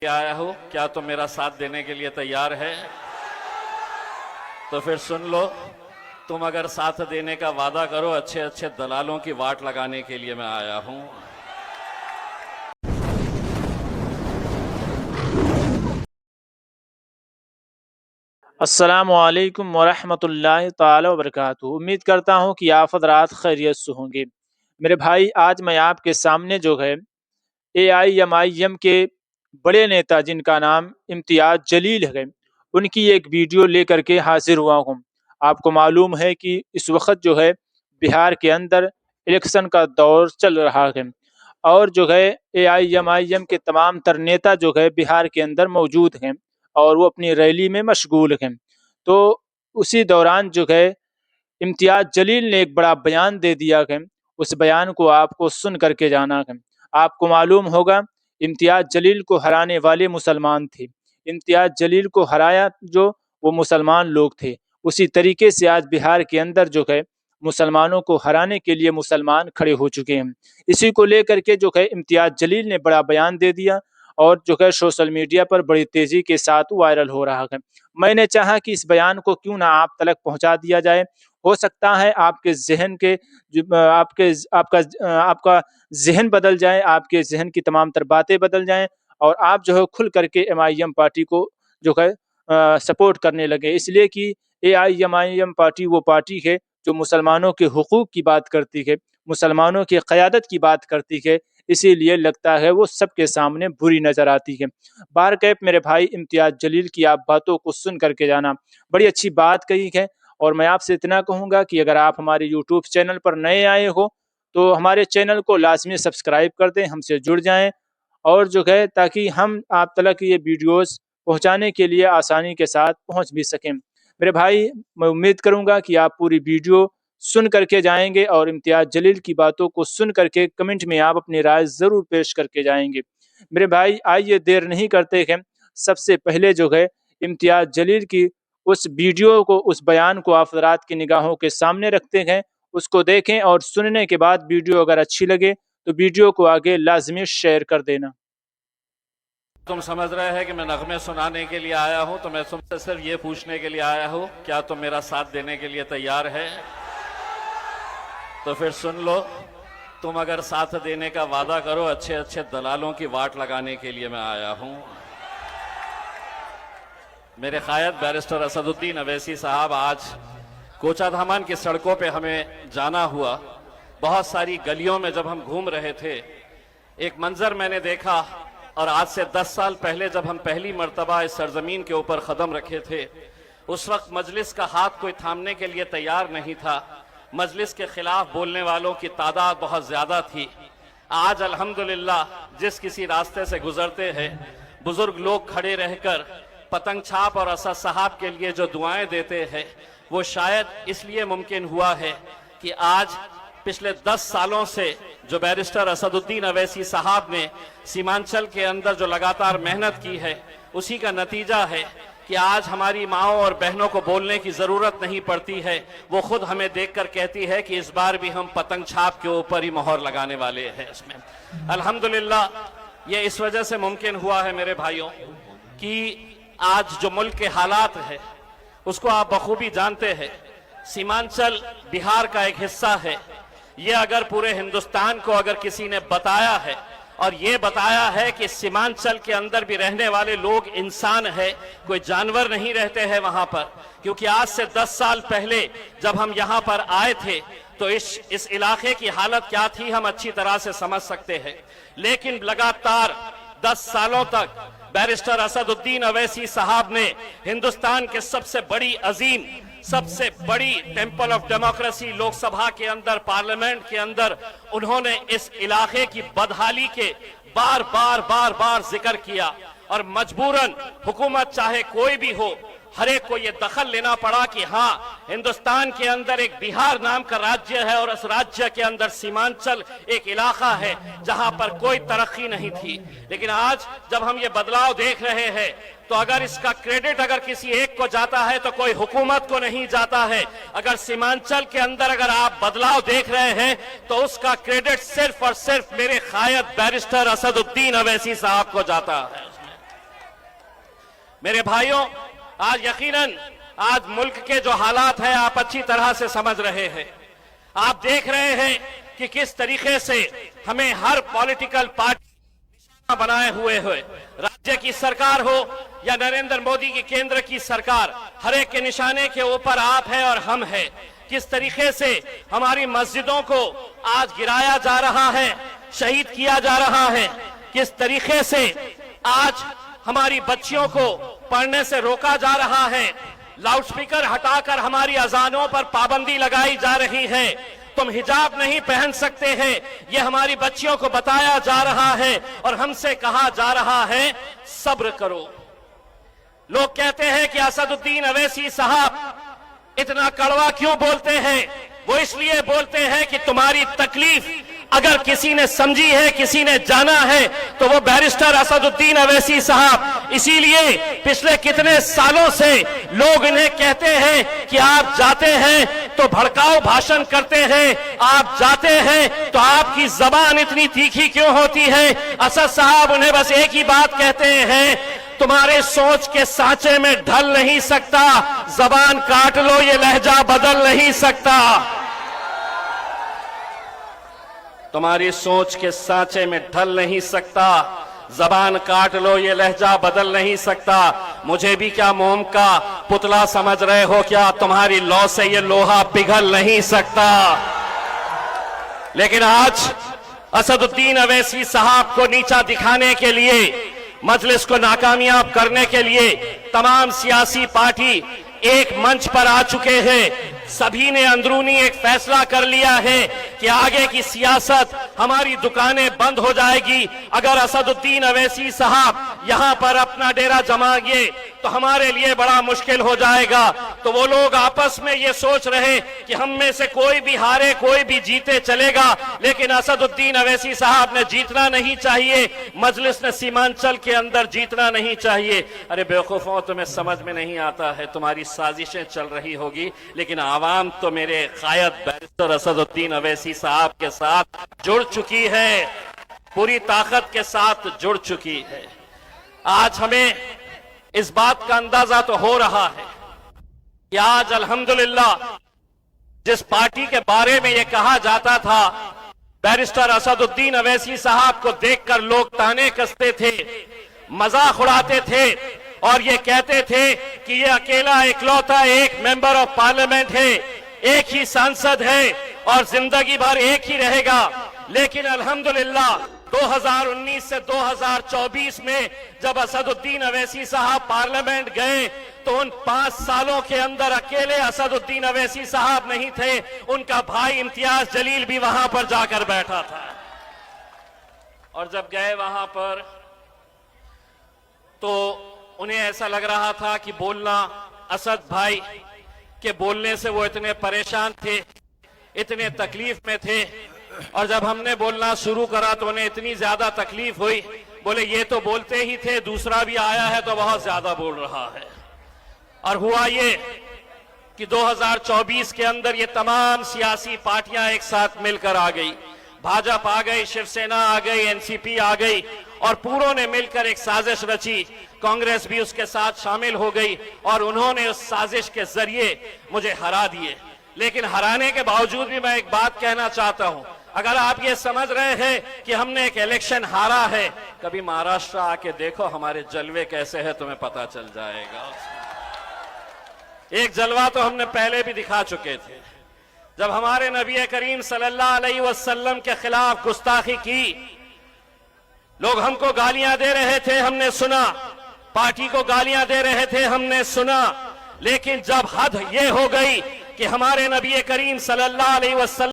आया हो, क्या तुम मेरा साथ देने के लिए तैयार है? तो फिर सुन लो, तुम अगर साथ देने का वादा करो, अच्छे अच्छे दलालों की वाट लगाने के लिए मैं आया हूं। अस्सलामुअलैकुम वरहमतुल्लाहि ताला वबरकातुहू। उम्मीद करता हूँ कि आप हज़रात खैरियत से होंगे। मेरे भाई, आज मैं आपके सामने जो है AIMIM के बड़े नेता जिनका नाम इम्तियाज़ जलील है, उनकी एक वीडियो लेकर के हाजिर हुआ हूँ। आपको मालूम है कि इस वक्त जो है बिहार के अंदर इलेक्शन का दौर चल रहा है और जो है AIMIM के तमाम तर नेता जो है बिहार के अंदर मौजूद हैं और वो अपनी रैली में मशगूल हैं। तो उसी दौरान जो है इम्तियाज़ जलील ने एक बड़ा बयान दे दिया है। उस बयान को आपको सुन करके जाना है। आपको मालूम होगा, इम्तियाज़ जलील को हराने वाले मुसलमान थे। इम्तियाज़ जलील को हराया जो वो मुसलमान लोग थे। उसी तरीके से आज बिहार के अंदर जो है मुसलमानों को हराने के लिए मुसलमान खड़े हो चुके हैं। इसी को लेकर के जो है इम्तियाज़ जलील ने बड़ा बयान दे दिया और जो है सोशल मीडिया पर बड़ी तेज़ी के साथ वायरल हो रहा है। मैंने चाहा कि इस बयान को क्यों ना आप तक पहुंचा दिया जाए। हो सकता है आपके ज़हन के आपका ज़हन बदल जाए, आपके ज़हन की तमाम तर बातें बदल जाएँ और आप जो है खुल करके MIM पार्टी को जो है सपोर्ट करने लगे। इसलिए कि AIMIM पार्टी वो पार्टी है जो मुसलमानों के हुकूक की बात करती है, मुसलमानों की क़यादत की बात करती है। इसीलिए लगता है वो सबके सामने बुरी नज़र आती है। बारकैफ मेरे भाई, इम्तियाज़ जलील की आप बातों को सुन करके जाना। बड़ी अच्छी बात कही है और मैं आपसे इतना कहूँगा कि अगर आप हमारे यूट्यूब चैनल पर नए आए हो तो हमारे चैनल को लाजमी सब्सक्राइब कर दें, हमसे जुड़ जाएँ और जो है ताकि हम आप तक ये वीडियोस पहुंचाने के लिए आसानी के साथ पहुंच भी सकें। मेरे भाई, मैं उम्मीद करूंगा कि आप पूरी वीडियो सुन करके जाएंगे और इम्तियाज़ जलील की बातों को सुन करके कमेंट में आप अपनी राय ज़रूर पेश करके जाएंगे। मेरे भाई, आइए देर नहीं करते हैं, सबसे पहले जो है इम्तियाज़ जलील की उस वीडियो को, उस बयान को आप हज़रात की निगाहों के सामने रखते हैं। उसको देखें और सुनने के बाद वीडियो अगर अच्छी लगे तो वीडियो को आगे लाजमी शेयर कर देना। तुम समझ रहे हैं कि मैं नगमे सुनाने के लिए आया हूं, तो मैं तुमसे सिर्फ ये पूछने के लिए आया हूं, क्या तुम मेरा साथ देने के लिए तैयार है? तो फिर सुन लो, तुम अगर साथ देने का वादा करो, अच्छे अच्छे दलालों की वाट लगाने के लिए मैं आया हूं। मेरे कायद बैरिस्टर असदुद्दीन अवैसी साहब, आज कोचाधामन की सड़कों पे हमें जाना हुआ। बहुत सारी गलियों में जब हम घूम रहे थे, एक मंजर मैंने देखा और आज से 10 साल पहले जब हम पहली मर्तबा इस सरजमीन के ऊपर कदम रखे थे, उस वक्त मजलिस का हाथ कोई थामने के लिए तैयार नहीं था। मजलिस के खिलाफ बोलने वालों की तादाद बहुत ज्यादा थी। आज अल्हम्दुलिल्लाह जिस किसी रास्ते से गुजरते हैं, बुजुर्ग लोग खड़े रहकर पतंग छाप और असद साहब के लिए जो दुआएं देते हैं, वो शायद इसलिए मुमकिन हुआ है कि आज पिछले 10 सालों से जो बैरिस्टर असदुद्दीन अवैसी साहब ने सीमांचल के अंदर जो लगातार मेहनत की है, उसी का नतीजा है कि आज हमारी माओं और बहनों को बोलने की जरूरत नहीं पड़ती है। वो खुद हमें देखकर कहती है कि इस बार भी हम पतंग छाप के ऊपर ही मोहर लगाने वाले हैं। इसमें अल्हम्दुलिल्लाह ये इस वजह से मुमकिन हुआ है मेरे भाइयों कि आज जो मुल्क के हालात है उसको आप बखूबी जानते हैं। सीमांचल बिहार का एक हिस्सा है। ये अगर पूरे हिंदुस्तान को अगर किसी ने बताया है और ये बताया है कि सीमांचल के अंदर भी रहने वाले लोग इंसान है, कोई जानवर नहीं रहते हैं वहां पर, क्योंकि आज से 10 साल पहले जब हम यहां पर आए थे तो इस इलाके की हालत क्या थी हम अच्छी तरह से समझ सकते हैं। लेकिन लगातार 10 सालों तक बैरिस्टर असदुद्दीन अवैसी साहब ने हिंदुस्तान के सबसे बड़ी अजीम, सबसे बड़ी टेंपल ऑफ डेमोक्रेसी लोकसभा के अंदर, पार्लियामेंट के अंदर उन्होंने इस इलाके की बदहाली के बार बार जिक्र किया और मजबूरन हुकूमत चाहे कोई भी हो, हर एक को यह दखल लेना पड़ा कि हाँ, हिंदुस्तान के अंदर एक बिहार नाम का राज्य है और उस राज्य के अंदर सीमांचल एक इलाका है जहां पर कोई तरक्की नहीं थी। लेकिन आज जब हम ये बदलाव देख रहे हैं तो अगर इसका क्रेडिट अगर किसी एक को जाता है तो कोई हुकूमत को नहीं जाता है। अगर सीमांचल के अंदर अगर आप बदलाव देख रहे हैं तो उसका क्रेडिट सिर्फ और सिर्फ मेरे कायद बैरिस्टर असदुद्दीन अवैसी साहब को जाता है। मेरे भाइयों, आज यकीनन आज मुल्क के जो हालात हैं आप अच्छी तरह से समझ रहे हैं। आप देख रहे हैं कि किस तरीके से हमें हर पॉलिटिकल पार्टी बनाए हुए राज्य की सरकार हो या नरेंद्र मोदी की केंद्र की सरकार, हर एक के निशाने के ऊपर आप है और हम है। किस तरीके से हमारी मस्जिदों को आज गिराया जा रहा है, शहीद किया जा रहा है, किस तरीके से आज हमारी बच्चियों को पढ़ने से रोका जा रहा है, लाउडस्पीकर हटाकर हमारी अजानों पर पाबंदी लगाई जा रही है, तुम हिजाब नहीं पहन सकते हैं, ये हमारी बच्चियों को बताया जा रहा है और हमसे कहा जा रहा है सब्र करो। लोग कहते हैं कि असदुद्दीन अवैसी साहब इतना कड़वा क्यों बोलते हैं? वो इसलिए बोलते हैं कि तुम्हारी तकलीफ अगर किसी ने समझी है, किसी ने जाना है, तो वो बैरिस्टर असदुद्दीन अवैसी साहब। इसीलिए पिछले कितने सालों से लोग इन्हें कहते हैं कि आप जाते हैं तो भड़काऊ भाषण करते हैं, आप जाते हैं तो आपकी जबान इतनी तीखी क्यों होती है? असद साहब उन्हें बस एक ही बात कहते हैं, तुम्हारे सोच के सांचे में ढल नहीं सकता, जबान काट लो, ये लहजा बदल नहीं सकता। तुम्हारी सोच के सांचे में ढल नहीं सकता, जबान काट लो, ये लहजा बदल नहीं सकता। मुझे भी क्या मोम का पुतला समझ रहे हो क्या? तुम्हारी लौ से ये लोहा पिघल नहीं सकता। लेकिन आज असदुद्दीन अवैसी साहब को नीचा दिखाने के लिए, मजलिस को नाकामयाब करने के लिए तमाम सियासी पार्टी एक मंच पर आ चुके हैं। सभी ने अंदरूनी एक फैसला कर लिया है कि आगे की सियासत, हमारी दुकानें बंद हो जाएगी। अगर असदुद्दीन अवैसी साहब यहां पर अपना डेरा जमाएंगे तो हमारे लिए बड़ा मुश्किल हो जाएगा। तो वो लोग आपस में ये सोच रहे कि हम में से कोई भी हारे, कोई भी जीते चलेगा, लेकिन असदुद्दीन अवैसी साहब ने जीतना नहीं चाहिए, मजलिस ने सीमांचल के अंदर जीतना नहीं चाहिए। अरे बेवकूफों, तुम्हें समझ में नहीं आता है, तुम्हारी साजिशें चल रही होगी, लेकिन आवाम तो मेरे कायद बैरिस्टर असदुद्दीन अवैसी साहब के साथ जुड़ चुकी है, पूरी ताकत के साथ जुड़ चुकी है। आज हमें इस बात का अंदाजा तो हो रहा है कि आज अल्हम्दुलिल्लाह जिस पार्टी के बारे में यह कहा जाता था, बैरिस्टर असदुद्दीन अवैसी साहब को देखकर लोग ताने कसते थे, मजाक उड़ाते थे और ये कहते थे कि ये अकेला इकलौता एक मेंबर ऑफ पार्लियामेंट है, एक ही सांसद है और जिंदगी भर एक ही रहेगा। लेकिन अल्हम्दुलिल्लाह 2019 से 2024 में जब असदुद्दीन अवैसी साहब पार्लियामेंट गए तो उन 5 सालों के अंदर अकेले असदुद्दीन अवैसी साहब नहीं थे, उनका भाई इम्तियाज जलील भी वहां पर जाकर बैठा था। और जब गए वहां पर तो उन्हें ऐसा लग रहा था कि बोलना, असद भाई के बोलने से वो इतने परेशान थे, इतने तकलीफ में थे। और जब हमने बोलना शुरू करा तो उन्हें इतनी ज्यादा तकलीफ हुई, बोले ये तो बोलते ही थे, दूसरा भी आया है तो बहुत ज्यादा बोल रहा है। और हुआ ये कि 2024 के अंदर ये तमाम सियासी पार्टियां एक साथ मिलकर आ गई, भाजपा आ गई, शिवसेना आ गई, एनसीपी आ गई और पूरों ने मिलकर एक साजिश रची। कांग्रेस भी उसके साथ शामिल हो गई और उन्होंने उस साजिश के जरिए मुझे हरा दिए। लेकिन हराने के बावजूद भी मैं एक बात कहना चाहता हूं, अगर आप ये समझ रहे हैं कि हमने एक इलेक्शन हारा है, कभी महाराष्ट्र आके देखो हमारे जलवे कैसे हैं, तुम्हें पता चल जाएगा। एक जलवा तो हमने पहले भी दिखा चुके थे, जब हमारे नबी करीम सल्लल्लाहु अलैहि वसल्लम के खिलाफ गुस्ताखी की, लोग हमको गालियां दे रहे थे, हमने सुना, पार्टी को गालियां दे रहे थे, हमने सुना। लेकिन जब हद ये हो गई कि हमारे नबी करीम सल्लल्लाहु अलैहि वसल्लम